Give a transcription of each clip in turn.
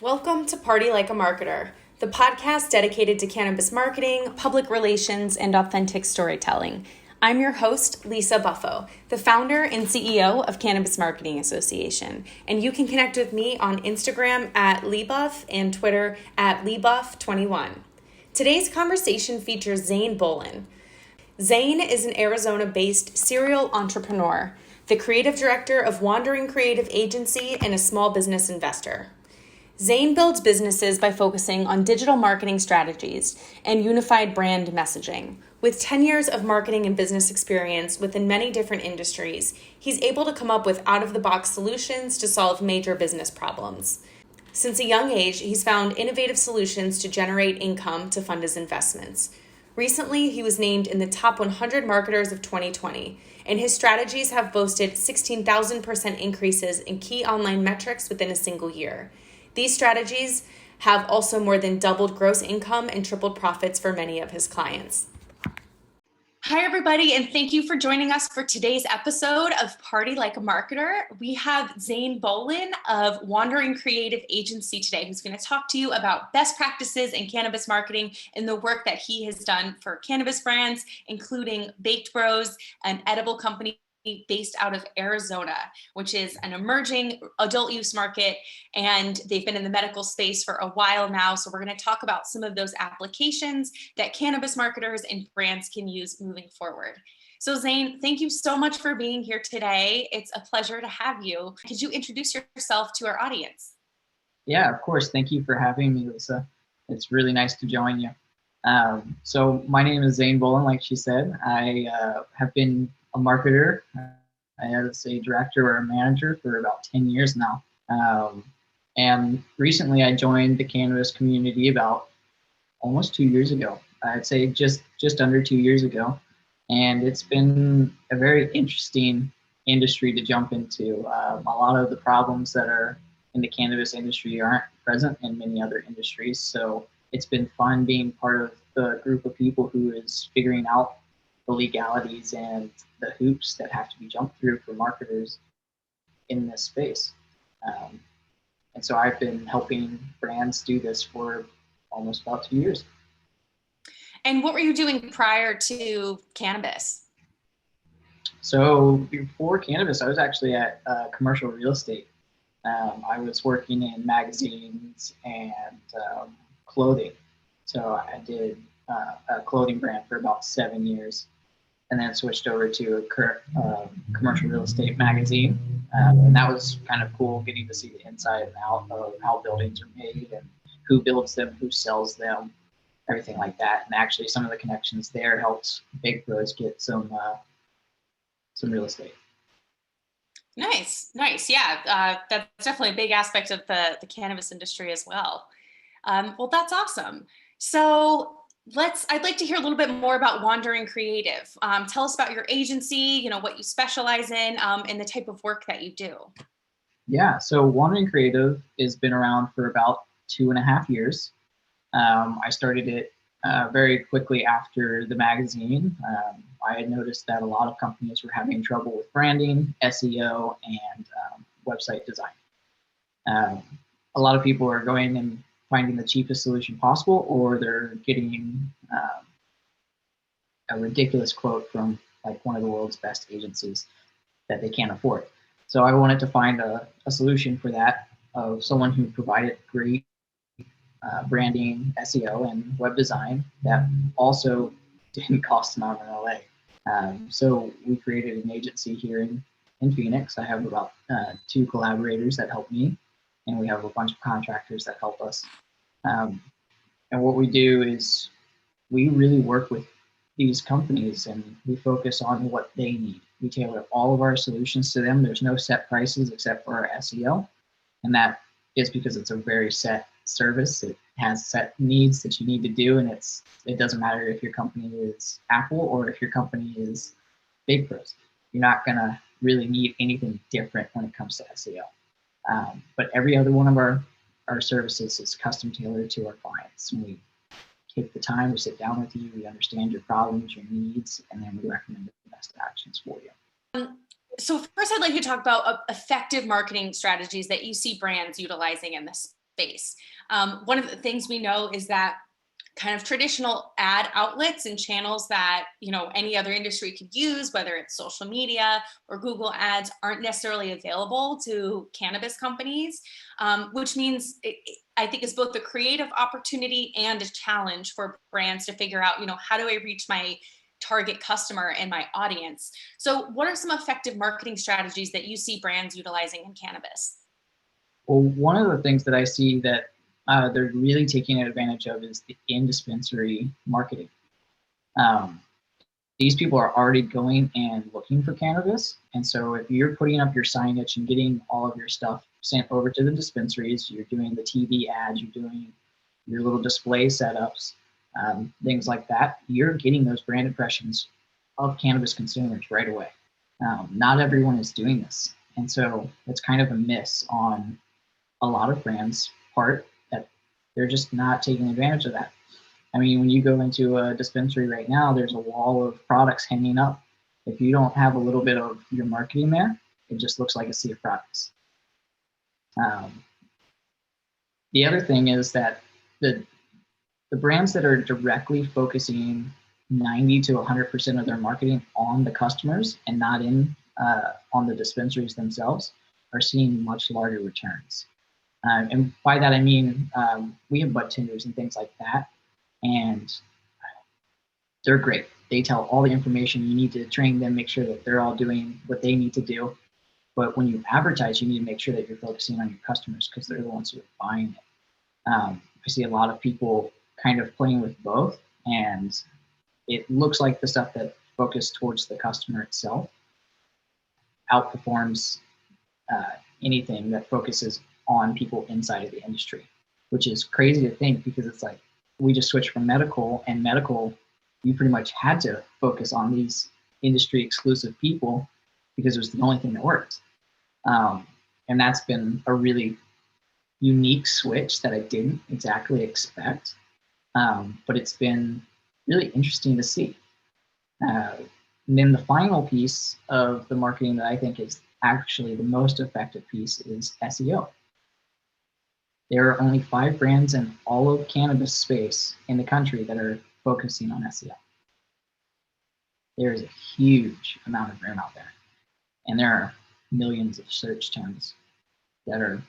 Welcome to Party Like a Marketer, the podcast dedicated to cannabis marketing, public relations, and authentic storytelling. I'm your host, Lisa Buffo, the founder and CEO of Cannabis Marketing Association, and you can connect with me on Instagram at LeeBuff and Twitter at LeeBuff21. Today's conversation features Zane Bolen. Zane is an Arizona-based serial entrepreneur, the creative director of Wandering Creative Agency, and a small business investor. Zane builds businesses by focusing on digital marketing strategies and unified brand messaging. With 10 years of marketing and business experience within many different industries, he's able to come up with out-of-the-box solutions to solve major business problems. Since a young age, he's found innovative solutions to generate income to fund his investments. Recently, he was named in the top 100 marketers of 2020, and his strategies have boasted 16,000% increases in key online metrics within a single year. These strategies have also more than doubled gross income and tripled profits for many of his clients. Hi, everybody, and thank you for joining us for today's episode of Party Like a Marketer. We have Zane Bolen of Wandering Creative Agency today, who's going to talk to you about best practices in cannabis marketing and the work that he has done for cannabis brands, including Baked Bros, an edible company based out of Arizona, which is an emerging adult use market, and they've been in the medical space for a while now. So we're going to talk about some of those applications that cannabis marketers and brands can use moving forward. So Zane, thank you so much for being here today. It's a pleasure to have you. Could you introduce yourself to our audience? Yeah, of course. Thank you for having me, Lisa. It's really nice to join you. So my name is Zane Bolen, like she said. I have been a marketer, as a director or a manager for about 10 years now. And recently I joined the cannabis community about almost 2 years ago. I'd say just under 2 years ago. And it's been a very interesting industry to jump into. A lot of the problems that are in the cannabis industry aren't present in many other industries. So it's been fun being part of the group of people who is figuring out the legalities and the hoops that have to be jumped through for marketers in this space. And so I've been helping brands do this for almost about 2 years. And what were you doing prior to cannabis? So before cannabis, I was actually at commercial real estate. I was working in magazines and clothing. So I did a clothing brand for about 7 years, and then switched over to a commercial real estate magazine. And that was kind of cool, getting to see the inside and out of how buildings are made and who builds them, who sells them, everything like that. And actually some of the connections there helped Baked Bros get some real estate. Nice. Yeah, that's definitely a big aspect of the cannabis industry as well. Well, that's awesome. So I'd like to hear a little bit more about Wandering Creative. Tell us about your agency, what you specialize in, and the type of work that you do. Yeah, so Wandering Creative has been around for about 2.5 years. I started it very quickly after the magazine. I had noticed that a lot of companies were having trouble with branding, SEO, and website design. A lot of people are going and finding the cheapest solution possible, or they're getting a ridiculous quote from like one of the world's best agencies that they can't afford. So I wanted to find a solution for that, of someone who provided great branding, SEO, and web design that also didn't cost an arm and a leg. So we created an agency here in Phoenix. I have about 2 collaborators that help me, and we have a bunch of contractors that help us. And what we do is we really work with these companies and we focus on what they need. We tailor all of our solutions to them. There's no set prices except for our SEO. And that is because it's a very set service. It has set needs that you need to do. And it doesn't matter if your company is Apple or if your company is Baked Bros. You're not going to really need anything different when it comes to SEO. But every other one of our services is custom tailored to our clients. And we take the time to sit down with you, we understand your problems, your needs, and then we recommend the best actions for you. So first I'd like to talk about effective marketing strategies that you see brands utilizing in this space. One of the things we know is that kind of traditional ad outlets and channels that, you know, any other industry could use, whether it's social media or Google ads, aren't necessarily available to cannabis companies, which means I think it's both a creative opportunity and a challenge for brands to figure out, you know, how do I reach my target customer and my audience? So what are some effective marketing strategies that you see brands utilizing in cannabis? Well, one of the things that I see that they're really taking advantage of is the in-dispensary marketing. Um, these people are already going and looking for cannabis. And so if you're putting up your signage and getting all of your stuff sent over to the dispensaries, you're doing the TV ads, you're doing your little display setups, things like that, you're getting those brand impressions of cannabis consumers right away. Not everyone is doing this. And so it's kind of a miss on a lot of brands' part that they're just not taking advantage of that. I mean, when you go into a dispensary right now, there's a wall of products hanging up. If you don't have a little bit of your marketing there, it just looks like a sea of products. The other thing is that the brands that are directly focusing 90 to 100% of their marketing on the customers and not on the dispensaries themselves are seeing much larger returns. And by that, I mean, we have bud tenders and things like that, and they're great. They tell all the information. You need to train them, make sure that they're all doing what they need to do. But when you advertise, you need to make sure that you're focusing on your customers because they're the ones who are buying it. I see a lot of people kind of playing with both, and it looks like the stuff that focus towards the customer itself outperforms anything that focuses on people inside of the industry, which is crazy to think because it's like we just switched from medical, and medical, you pretty much had to focus on these industry exclusive people because it was the only thing that worked. And that's been a really unique switch that I didn't exactly expect, but it's been really interesting to see. And then the final piece of the marketing that I think is actually the most effective piece is SEO. There are only 5 brands in all of cannabis space in the country that are focusing on SEO. There is a huge amount of room out there, and there are millions of search terms that are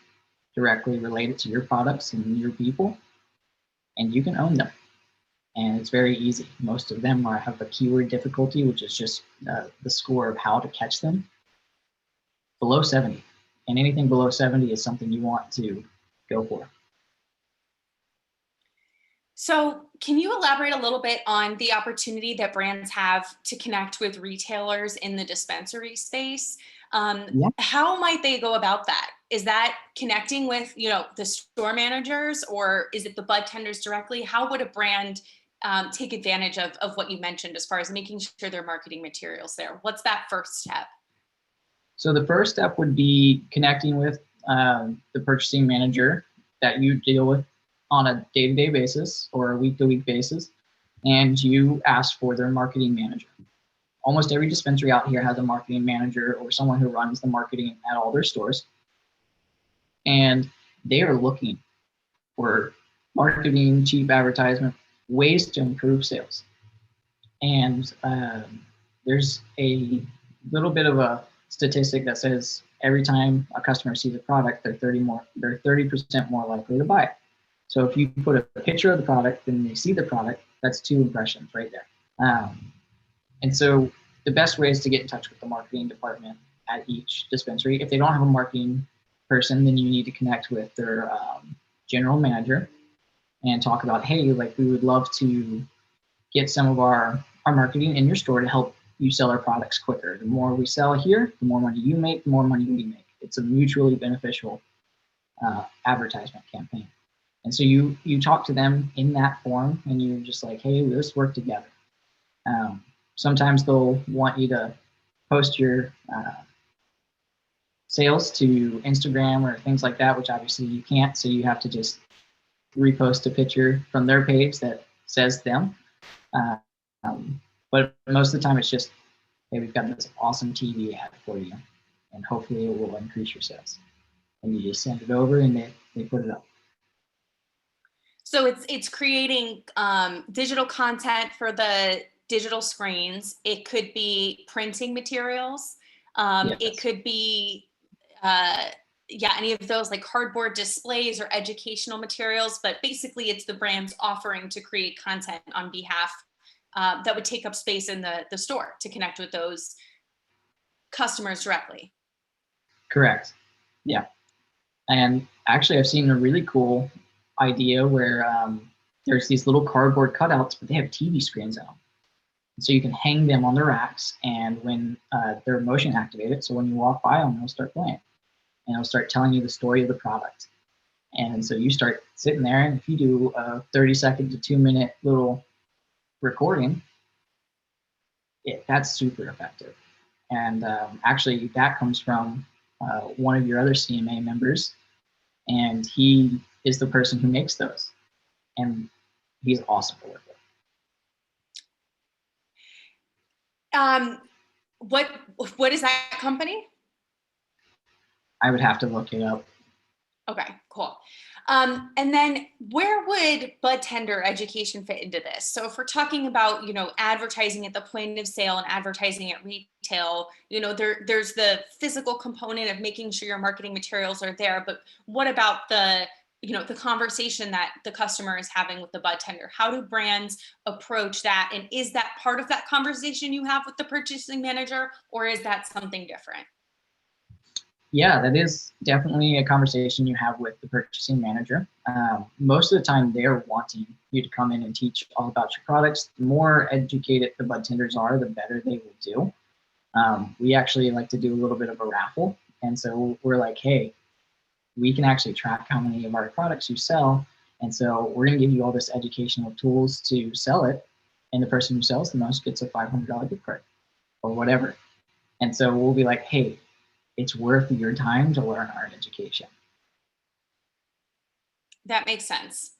directly related to your products and your people, and you can own them. And it's very easy. Most of them have a keyword difficulty, which is just the score of how to catch them, below 70. And anything below 70 is something you want to go for. So can you elaborate a little bit on the opportunity that brands have to connect with retailers in the dispensary space? Yeah. How might they go about that? Is that connecting with, you know, the store managers, or is it the bud tenders directly? How would a brand take advantage of what you mentioned as far as making sure their marketing materials there? What's that first step? So the first step would be connecting with the purchasing manager that you deal with on a day-to-day basis or a week-to-week basis, and you ask for their marketing manager. Almost every dispensary out here has a marketing manager or someone who runs the marketing at all their stores, and they are looking for marketing, cheap advertisement, ways to improve sales. And there's a little bit of a statistic that says every time a customer sees a product, they're 30% more likely to buy it. So if you put a picture of the product and they see the product, that's 2 impressions right there. And so the best way is to get in touch with the marketing department at each dispensary. If they don't have a marketing person, then you need to connect with their general manager and talk about, hey, like we would love to get some of our marketing in your store to help you sell our products quicker. The more we sell here, the more money you make, the more money we make. It's a mutually beneficial advertisement campaign. And so you talk to them in that form, and you're just like, hey, let's work together. Sometimes they'll want you to post your sales to Instagram or things like that, which obviously you can't. So you have to just repost a picture from their page that says them. But most of the time it's just, hey, we've got this awesome TV ad for you, and hopefully it will increase your sales. And you just send it over and they put it up. So it's creating digital content for the digital screens. It could be printing materials. It Yes, could be uh, yeah, any of those like cardboard displays or educational materials. But basically, it's the brand's offering to create content on behalf that would take up space in the store to connect with those customers directly. correct. Yeah. And actually, I've seen a really cool idea where there's these little cardboard cutouts, but they have TV screens on them. So you can hang them on the racks, and when they're motion activated, so when you walk by them, they'll start playing, and it'll start telling you the story of the product. And so you start sitting there, and if you do a 30-second to 2-minute little recording, that's super effective. And actually, that comes from one of your other CMA members, and he is the person who makes those, and he's awesome to work with. Um, what what is that company? I would have to look it up. Okay, cool. And then where would bud tender education fit into this? So if we're talking about, advertising at the point of sale and advertising at retail, there's the physical component of making sure your marketing materials are there. But what about the conversation that the customer is having with the bud tender? How do brands approach that? And is that part of that conversation you have with the purchasing manager, or is that something different? Yeah, that is definitely a conversation you have with the purchasing manager. Most of the time, they're wanting you to come in and teach all about your products. The more educated the bud tenders are, the better they will do. We actually like to do a little bit of a raffle. And so we're like, hey, we can actually track how many of our products you sell. And so we're going to give you all this educational tools to sell it. And the person who sells the most gets a $500 gift card or whatever. And so we'll be like, hey, it's worth your time to learn our education. That makes sense.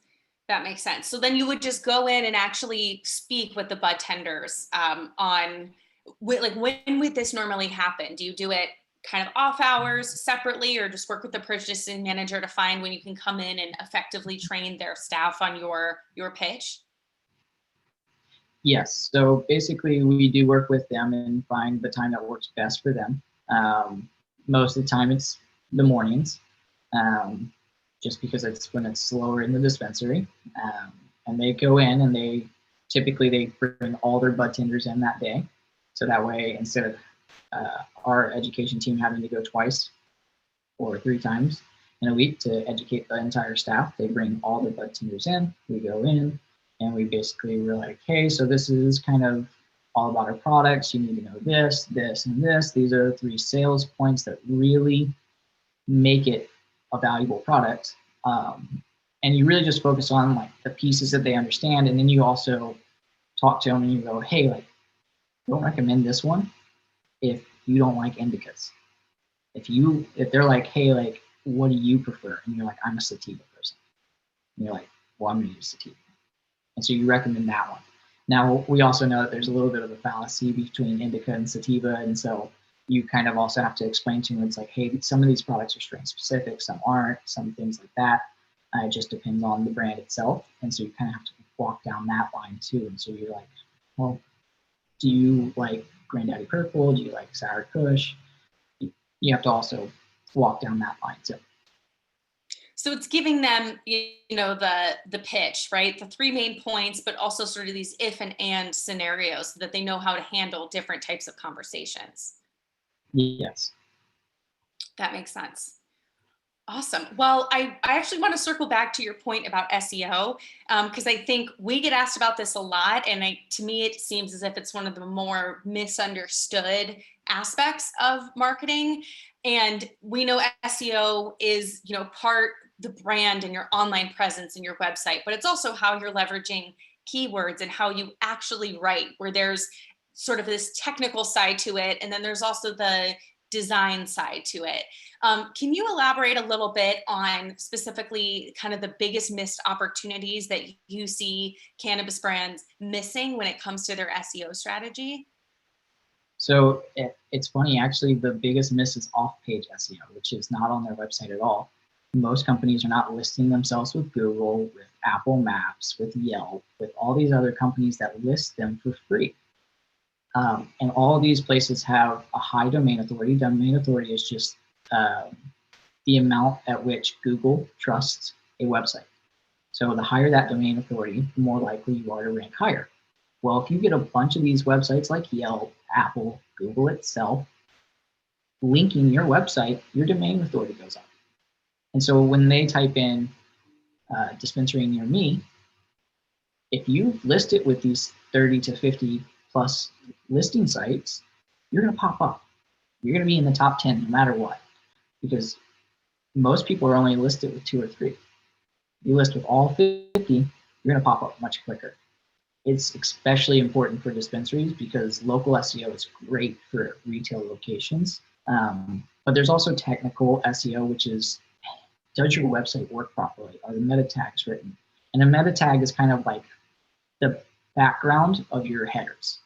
That makes sense. So then you would just go in and actually speak with the bud tenders on like when would this normally happen? Do you do it kind of off hours separately, or just work with the purchasing manager to find when you can come in and effectively train their staff on your pitch? Yes, so basically we do work with them and find the time that works best for them. Most of the time it's the mornings, um, just because it's when it's slower in the dispensary. And they go in and they bring all their bud tenders in that day. So that way, instead of our education team having to go twice or 3 times in a week to educate the entire staff, they bring all their bud tenders in. We go in and we're like, hey, so this is kind of all about our products. You need to know this, this, and this. These are 3 sales points that really make it a valuable product. And you really just focus on like the pieces that they understand, and then you also talk to them and you go, hey, like, don't recommend this one if you don't like indicas. If they're like, hey, like, what do you prefer? And you're like, I'm a sativa person. And you're like, well, I'm gonna use sativa. And so you recommend that one. Now, we also know that there's a little bit of a fallacy between indica and sativa, and so you kind of also have to explain to them, it's like, hey, some of these products are strain specific, some aren't, some things like that. It just depends on the brand itself, and so you kind of have to walk down that line too. And so you're like, well, do you like Granddaddy Purple? Do you like Sour Kush? You have to also walk down that line too. So it's giving them, the pitch, right? The 3 main points, but also sort of these if and scenarios so that they know how to handle different types of conversations. Yes. That makes sense. Awesome. Well, I actually want to circle back to your point about SEO because I think we get asked about this a lot. And to me, it seems as if it's one of the more misunderstood aspects of marketing. And we know SEO is, part the brand and your online presence and your website, but it's also how you're leveraging keywords and how you actually write, where there's sort of this technical side to it. And then there's also the design side to it. Can you elaborate a little bit on specifically kind of the biggest missed opportunities that you see cannabis brands missing when it comes to their SEO strategy? So it's funny, actually, the biggest miss is off-page SEO, which is not on their website at all. most companies are not listing themselves with Google, with Apple Maps, with Yelp, with all these other companies that list them for free. And all these places have a high domain authority. Domain authority is just the amount at which Google trusts a website. So the higher that domain authority, the more likely you are to rank higher. Well, if you get a bunch of these websites like Yelp, Apple, Google itself, linking your website, your domain authority goes up. And so when they type in dispensary near me, if you list it with these 30 to 50 plus listing sites, you're going to pop up. You're going to be in the top 10 no matter what, because most people are only listed with 2 or 3. You list with all 50, you're going to pop up much quicker. It's especially important for dispensaries because local SEO is great for retail locations. But there's also technical SEO, which is, does your website work properly? Are the meta tags written? And a meta tag is kind of like the background of your headers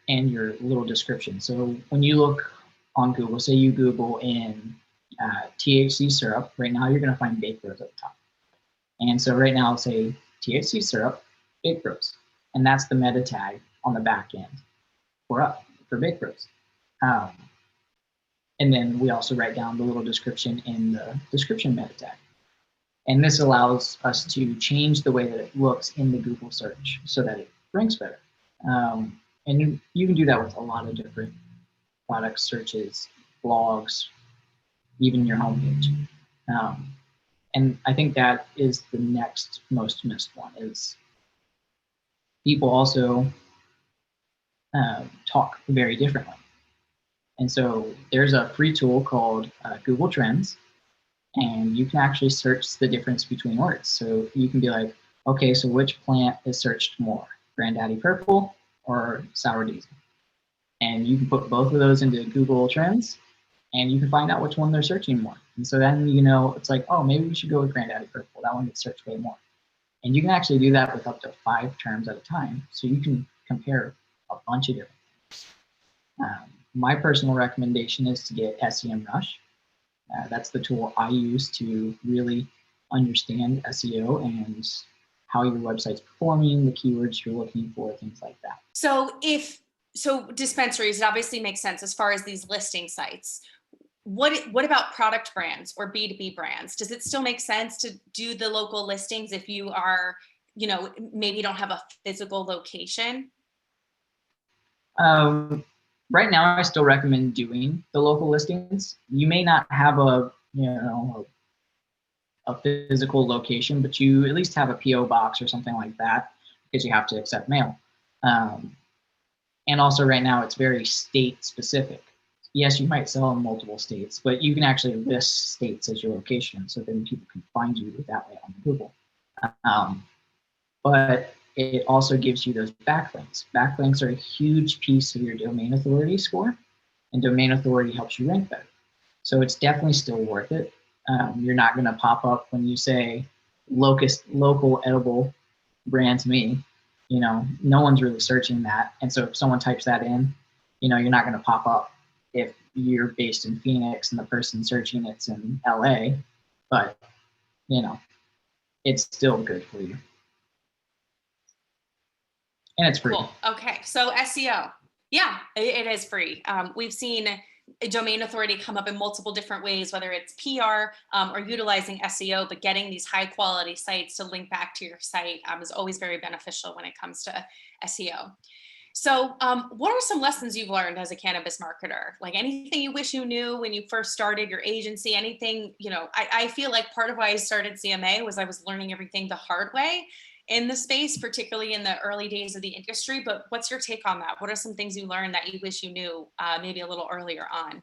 and your little description. So when you look on Google, say you Google in THC syrup, right now you're going to find baked rose at the top. And so right now I'll say THC syrup, baked rose. And that's the meta tag on the back end for baked rose. And then we also write down the little description in the description meta tag. And this allows us to change the way that it looks in the Google search so that it ranks better. And you can do that with a lot of different product searches, blogs, even your homepage. And I think that is the next most missed one, is people also talk very differently. And so there's a free tool called Google Trends, and you can actually search the difference between words. So you can be like, okay, so which plant is searched more, Granddaddy Purple or Sour Diesel? And you can put both of those into Google Trends, and you can find out which one they're searching more. And so then, you know, it's like, oh, maybe we should go with Granddaddy Purple. That one gets searched way more. And you can actually do that with up to 5 terms at a time. So you can compare a bunch of different things. My personal recommendation is to get SEMrush. That's the tool I use to really understand SEO and how your website's performing, the keywords you're looking for, things like that. So dispensaries, it obviously makes sense as far as these listing sites. What about product brands or B2B brands? Does it still make sense to do the local listings if you are, you know, maybe don't have a physical location? Right now, I still recommend doing the local listings. You may not have a physical location, but you at least have a PO box or something like that because you have to accept mail. And also right now, it's very state specific. Yes, you might sell in multiple states, but you can actually list states as your location, so then people can find you that way on Google. But it also gives you those backlinks. Backlinks are a huge piece of your domain authority score, and domain authority helps you rank better. So it's definitely still worth it. You're not going to pop up when you say local edible brand to me. You know, no one's really searching that. And so if someone types that in, you know, you're not going to pop up if you're based in Phoenix and the person searching it's in LA, but, you know, it's still good for you. And it's free. Cool. Okay. So SEO. Yeah, it is free. We've seen a domain authority come up in multiple different ways, whether it's PR or utilizing SEO, but getting these high quality sites to link back to your site is always very beneficial when it comes to SEO. So what are some lessons you've learned as a cannabis marketer? Like anything you wish you knew when you first started your agency, anything, you know, I feel like part of why I started CMA was I was learning everything the hard way in the space, particularly in the early days of the industry. But what's your take on that? What are some things you learned that you wish you knew maybe a little earlier on?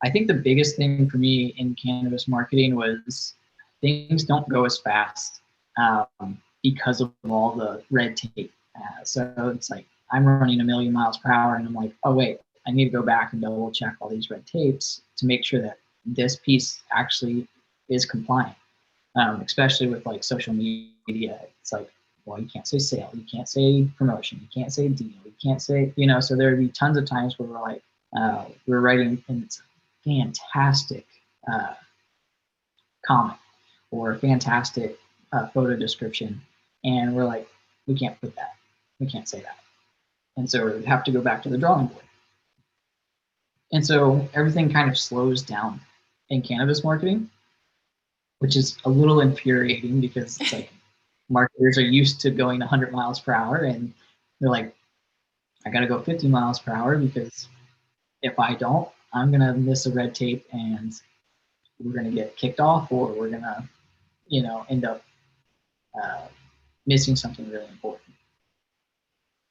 I think the biggest thing for me in cannabis marketing was things don't go as fast because of all the red tape. So it's like I'm running 1,000,000 miles per hour and I'm like, oh wait, I need to go back and double check all these red tapes to make sure that this piece actually is compliant. Especially with like social media, it's like, well, you can't say sale, you can't say promotion, you can't say deal, you can't say, you know, so there would be tons of times where we're like, we're writing and it's fantastic comment or a fantastic photo description, and we're like, we can't put that, we can't say that, and so we have to go back to the drawing board. And so everything kind of slows down in cannabis marketing, which is a little infuriating because it's like marketers are used to going 100 miles per hour, and they're like, I got to go 50 miles per hour because if I don't, I'm going to miss a red tape and we're going to get kicked off, or we're going to, end up missing something really important.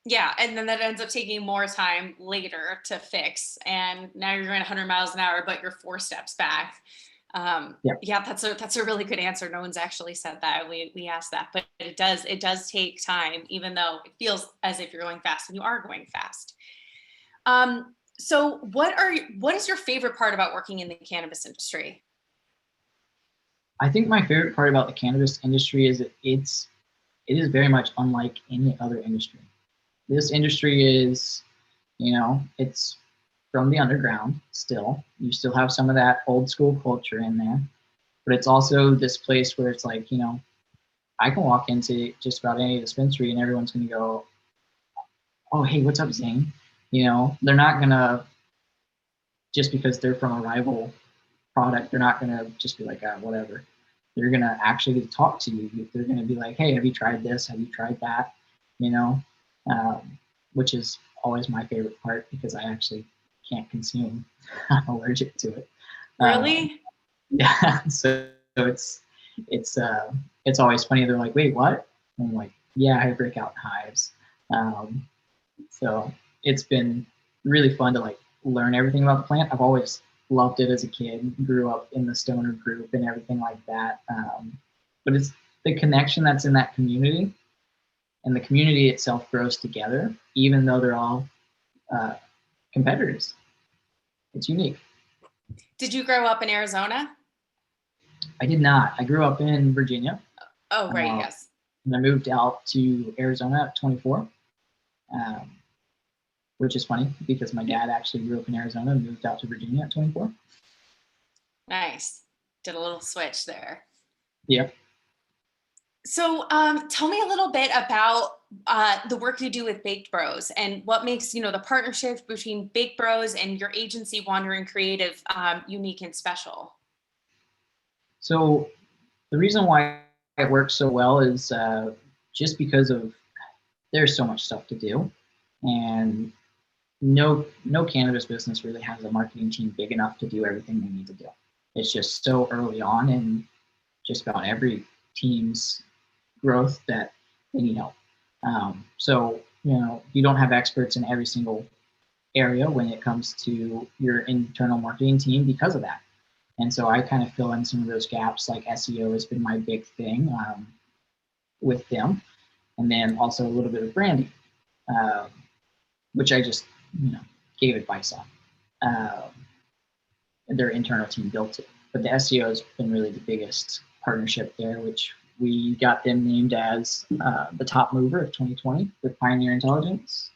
Yeah, and then that ends up taking more time later to fix. And now you're going 100 miles an hour, but you're 4 steps back. Yeah, that's a really good answer. No one's actually said that. We asked that, but it does take time, even though it feels as if you're going fast and you are going fast. So what is your favorite part about working in the cannabis industry? I think my favorite part about the cannabis industry is that it is very much unlike any other industry. This industry is, it's from the underground still. You still have some of that old school culture in there, but it's also this place where it's like, I can walk into just about any dispensary and everyone's going to go, oh, hey, what's up, Zane? They're not going to, just because they're from a rival product, they're not going to just be like, whatever. They're going to actually talk to you. They're going to be like, hey, have you tried this? Have you tried that? Which is always my favorite part because I actually can't consume. I'm allergic to it. Really? Yeah. So it's always funny. They're like, wait, what? And I'm like, yeah, I break out in hives. So it's been really fun to like learn everything about the plant. I've always loved it as a kid, grew up in the stoner group and everything like that. But it's the connection that's in that community, and the community itself grows together, even though they're all competitors. It's unique. Did you grow up in Arizona? I did not. I grew up in Virginia. Oh, right, yes. And I moved out to Arizona at 24, which is funny because my dad actually grew up in Arizona and moved out to Virginia at 24. Nice. Did a little switch there. Yeah. So tell me a little bit about the work you do with Baked Bros and what makes, the partnership between Baked Bros and your agency, Wandering Creative, unique and special. So the reason why it works so well is just because of there's so much stuff to do, and no cannabis business really has a marketing team big enough to do everything they need to do. It's just so early on in just about every team's growth that they need help. So you don't have experts in every single area when it comes to your internal marketing team because of that. And so I kind of fill in some of those gaps. Like SEO has been my big thing with them, and then also a little bit of branding, which I just gave advice on. Their internal team built it, but the SEO has been really the biggest partnership there, which we got them named as the top mover of 2020 with Pioneer Intelligence.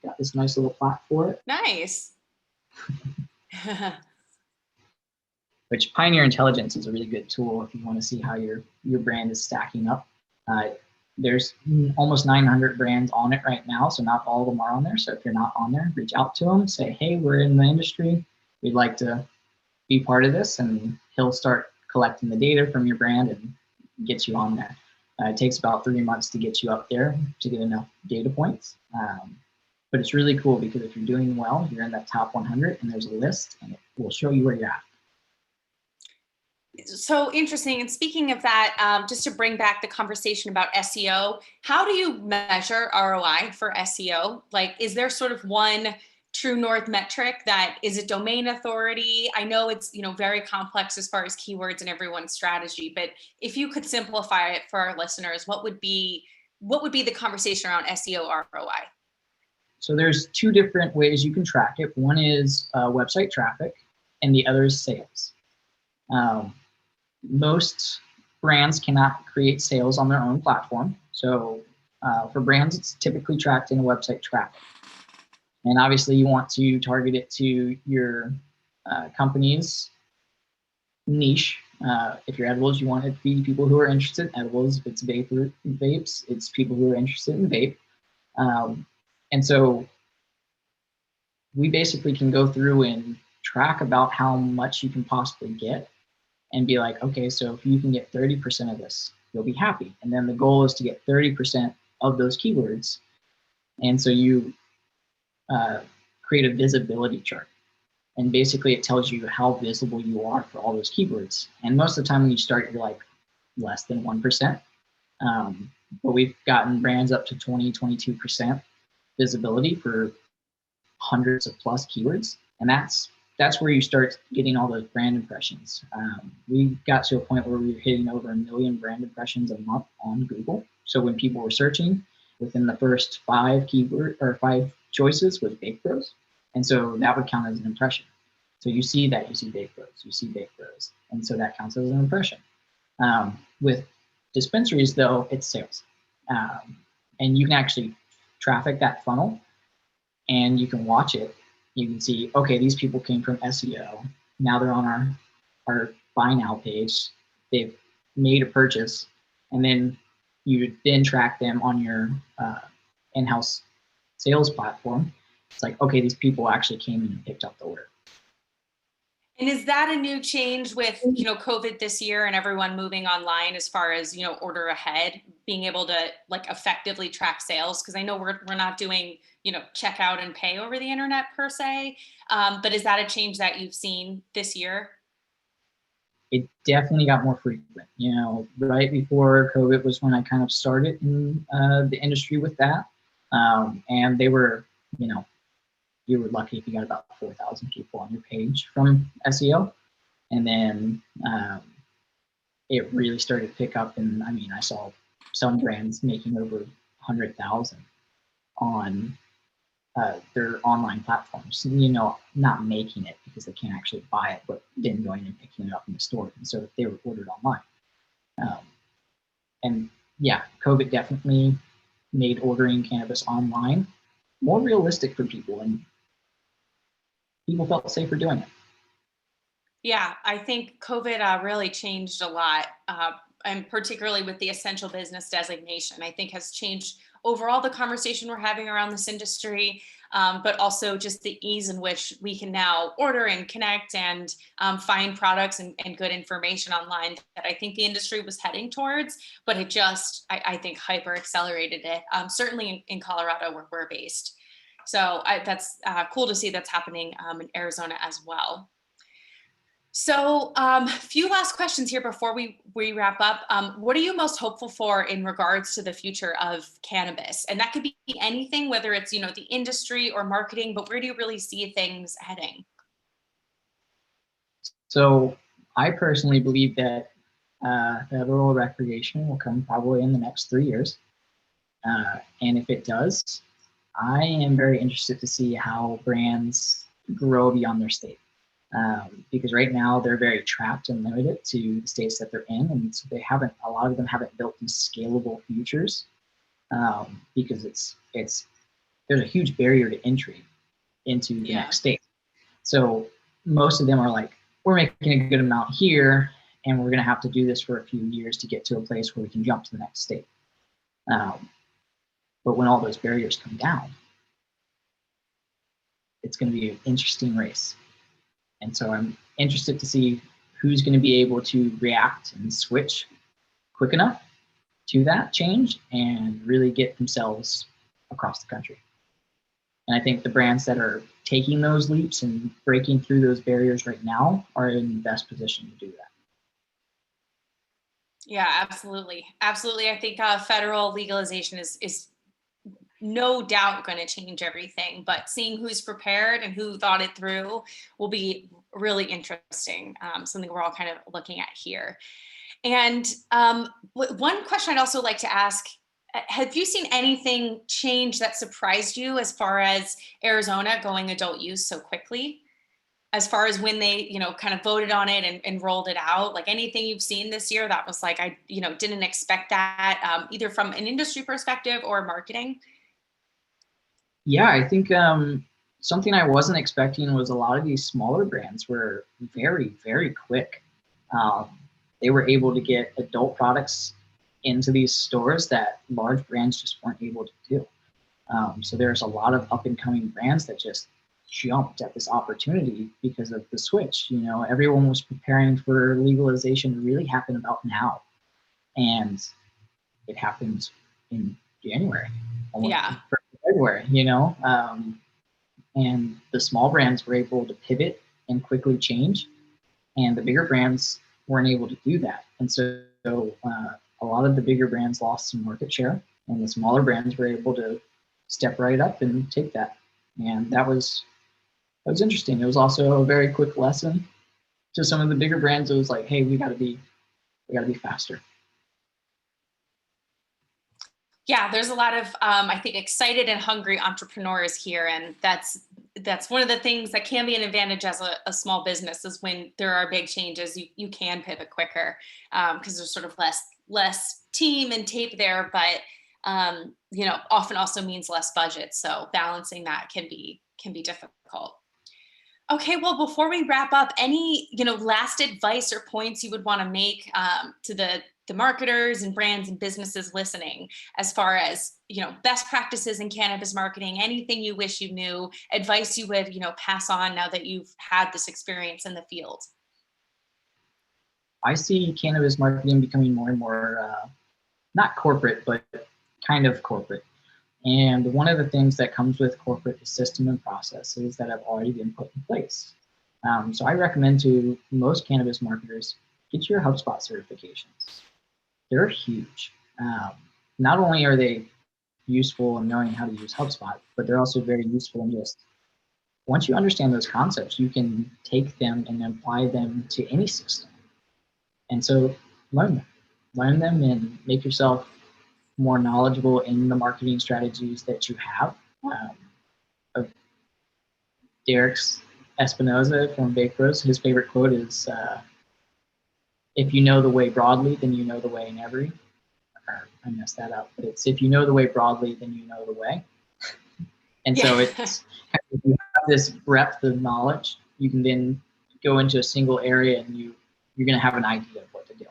Got this nice little plaque for it. Nice. Which Pioneer Intelligence is a really good tool if you want to see how your brand is stacking up. There's almost 900 brands on it right now, so not all of them are on there. So if you're not on there, reach out to them, say, hey, we're in the industry. We'd like to be part of this, and he'll start collecting the data from your brand and get you on there. It takes about 3 months to get you up there to get enough data points. But it's really cool because if you're doing well, you're in that top 100 and there's a list and it will show you where you're at. So interesting. And speaking of that, just to bring back the conversation about SEO, how do you measure ROI for SEO? Like, is there sort of one true north metric that is a domain authority? I know it's, very complex as far as keywords and everyone's strategy, but if you could simplify it for our listeners, what would be the conversation around SEO ROI? So there's 2 different ways you can track it. One is website traffic and the other is sales. Most brands cannot create sales on their own platform. So for brands, it's typically tracked in website traffic. And obviously you want to target it to your companies niche. If you're edibles, you want to feed people who are interested in edibles. If it's vapes, it's people who are interested in vape. And so we basically can go through and track about how much you can possibly get and be like, okay, so if you can get 30% of this, you'll be happy. And then the goal is to get 30% of those keywords. And so you create a visibility chart. And basically it tells you how visible you are for all those keywords. And most of the time when you start, you're like less than 1%. But we've gotten brands up to 20, 22% visibility for hundreds of plus keywords. And that's where you start getting all those brand impressions. We got to a point where we were hitting over 1 million brand impressions a month on Google. So when people were searching, within the first 5 choices was Vape Bros. And so that would count as an impression. So you see that, you see Vape Bros, you see Vape Bros. And so that counts as an impression. With dispensaries, though, it's sales. And you can actually traffic that funnel and you can watch it. You can see, okay, these people came from SEO. Now they're on our buy now page. They've made a purchase. And then you then track them on your in-house sales platform. It's like, okay, these people actually came and picked up the order. And is that a new change with, COVID this year and everyone moving online as far as, order ahead, being able to like effectively track sales? Because I know we're not doing, checkout and pay over the internet per se. But is that a change that you've seen this year? It definitely got more frequent. Right before COVID was when I kind of started in the industry with that. And they were, you were lucky if you got about 4,000 people on your page from SEO. And then it really started to pick up. And I saw some brands making over 100,000 on their online platforms, not making it because they can't actually buy it, but then going and picking it up in the store. And so they were ordered online. And yeah, COVID definitely made ordering cannabis online more realistic for people, and people felt safer doing it. Yeah, I think COVID really changed a lot, and particularly with the essential business designation, I think has changed overall the conversation we're having around this industry, but also just the ease in which we can now order and connect and find products and good information online that I think the industry was heading towards, but it just, I think, hyper accelerated it, certainly in Colorado where we're based. So that's cool to see that's happening in Arizona as well. So a few last questions here before we wrap up. What are you most hopeful for in regards to the future of cannabis? And that could be anything, whether it's, the industry or marketing, but where do you really see things heading? So I personally believe that federal recreation will come probably in the next 3 years. And if it does, I am very interested to see how brands grow beyond their state. Because right now they're very trapped and limited to the states that they're in, and so a lot of them haven't built these scalable features because there's a huge barrier to entry into the next state. So most of them are like, we're making a good amount here, and we're going to have to do this for a few years to get to a place where we can jump to the next state. But when all those barriers come down, it's going to be an interesting race. And so I'm interested to see who's going to be able to react and switch quick enough to that change and really get themselves across the country. And I think the brands that are taking those leaps and breaking through those barriers right now are in the best position to do that. Yeah, absolutely. Absolutely. I think federal legalization is no doubt going to change everything, but seeing who's prepared and who thought it through will be really interesting. Something we're all kind of looking at here. And one question I'd also like to ask, have you seen anything change that surprised you as far as Arizona going adult use so quickly? As far as when they, kind of voted on it and rolled it out, like anything you've seen this year that was like, I, didn't expect that, either from an industry perspective or marketing? Yeah, I think something I wasn't expecting was a lot of these smaller brands were very, very quick. Um, they were able to get adult products into these stores that large brands just weren't able to do. So there's a lot of up and coming brands that just jumped at this opportunity because of the switch. You know, everyone was preparing for legalization to really happen about now, and it happened in January, almost February. You know, and the small brands were able to pivot and quickly change, and the bigger brands weren't able to do that. And so a lot of the bigger brands lost some market share, and the smaller brands were able to step right up and take that. And that was interesting. It was also a very quick lesson to some of the bigger brands. It was like, hey, we got to be faster. Yeah, there's a lot of, I think, excited and hungry entrepreneurs here. And that's one of the things that can be an advantage as a small business, is when there are big changes, you can pivot quicker, because there's sort of less team and tape there, but often also means less budget. So balancing that can be difficult. Okay, well, before we wrap up, any last advice or points you would want to make to the marketers and brands and businesses listening, as far as best practices in cannabis marketing, anything you wish you knew, advice you would pass on now that you've had this experience in the field? I see cannabis marketing becoming more and more not corporate, but kind of corporate. And one of the things that comes with corporate is system and processes that have already been put in place. So I recommend to most cannabis marketers, get your Hubspot certifications. They're huge. Not only are they useful in knowing how to use HubSpot, but they're also very useful in just, once you understand those concepts, you can take them and apply them to any system. And so learn them and make yourself more knowledgeable in the marketing strategies that you have. Derek's Espinoza from Vape Bros, his favorite quote is, if you know the way broadly, then you know the way in every. Or I messed that up, but it's, if you know the way broadly, then you know the way. And so it's if you have this breadth of knowledge, you can then go into a single area and you're going to have an idea of what to do.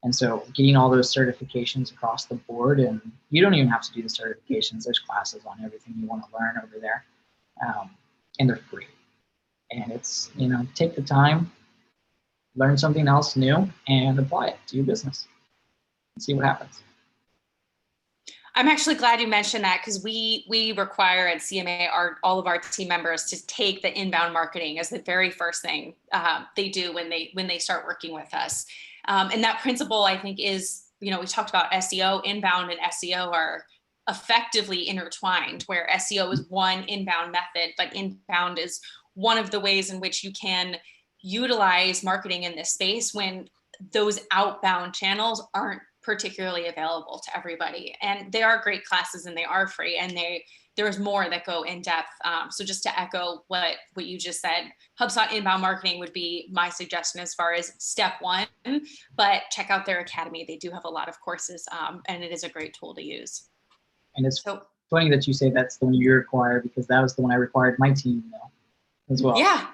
And so getting all those certifications across the board, and you don't even have to do the certifications. There's classes on everything you want to learn over there. And they're free. And it's, take the time, learn something else new, and apply it to your business and see what happens. I'm actually glad you mentioned that, because we require at CMA all of our team members to take the inbound marketing as the very first thing they do when they start working with us. And that principle, I think, is, we talked about SEO, inbound and SEO are effectively intertwined, where SEO is one inbound method, but inbound is one of the ways in which you can utilize marketing in this space when those outbound channels aren't particularly available to everybody. And they are great classes and they are free, and there's more that go in depth. So just to echo what you just said, HubSpot inbound marketing would be my suggestion as far as step one, but check out their academy. They do have a lot of courses, and it is a great tool to use. And it's funny that you say that's the one you require, because that was the one I required my team as well. Yeah.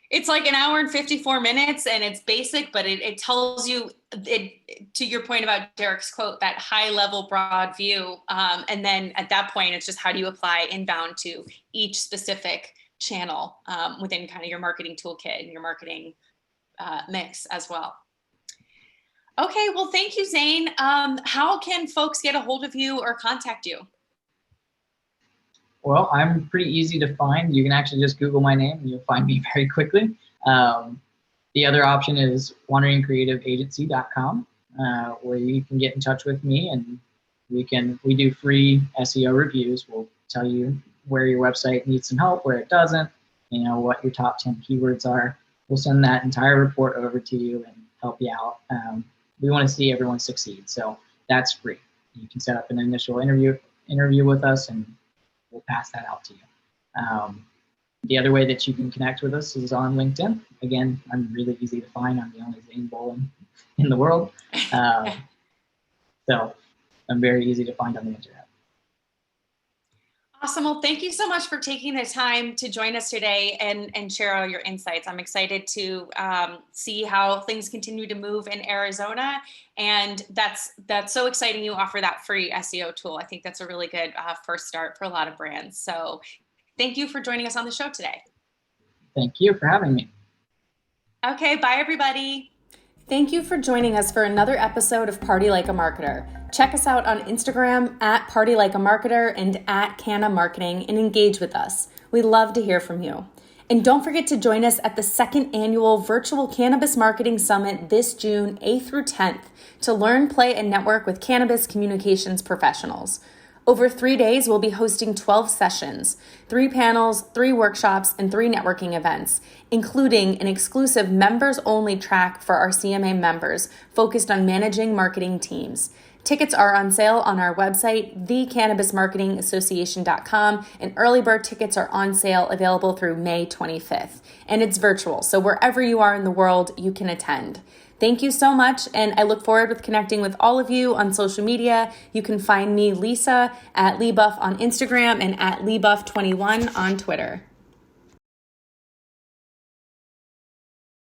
It's like an hour and 54 minutes, and it's basic, but it tells you, to your point about Derek's quote, that high level, broad view. And then at that point, it's just how do you apply inbound to each specific channel within kind of your marketing toolkit and your marketing mix as well. Okay, well, thank you, Zane. How can folks get a hold of you or contact you? Well, I'm pretty easy to find. You can actually just Google my name and you'll find me very quickly. The other option is wanderingcreativeagency.com, where you can get in touch with me, and we do free SEO reviews. We'll tell you where your website needs some help, where it doesn't, what your top 10 keywords are. We'll send that entire report over to you and help you out. We want to see everyone succeed, so that's free. You can set up an initial interview with us, and we'll pass that out to you. The other way that you can connect with us is on LinkedIn. Again, I'm really easy to find. I'm the only Zane Bolen in the world. So I'm very easy to find on the internet. Awesome. Well, thank you so much for taking the time to join us today and share all your insights. I'm excited to see how things continue to move in Arizona. And that's so exciting. You offer that free SEO tool. I think that's a really good first start for a lot of brands. So thank you for joining us on the show today. Thank you for having me. Okay. Bye, everybody. Thank you for joining us for another episode of Party Like a Marketer. Check us out on Instagram at Party Like a Marketer and at Canna Marketing and engage with us. We love to hear from you. And don't forget to join us at the second annual Virtual Cannabis Marketing Summit this June 8th through 10th to learn, play, and network with cannabis communications professionals. Over 3 days, we'll be hosting 12 sessions, 3 panels, 3 workshops, and 3 networking events, including an exclusive members-only track for our CMA members focused on managing marketing teams. Tickets are on sale on our website, thecannabismarketingassociation.com, and early bird tickets are on sale available through May 25th. And it's virtual, so wherever you are in the world, you can attend. Thank you so much, and I look forward with connecting with all of you on social media. You can find me, Lisa, at LeeBuff on Instagram and at LeeBuff21 on Twitter.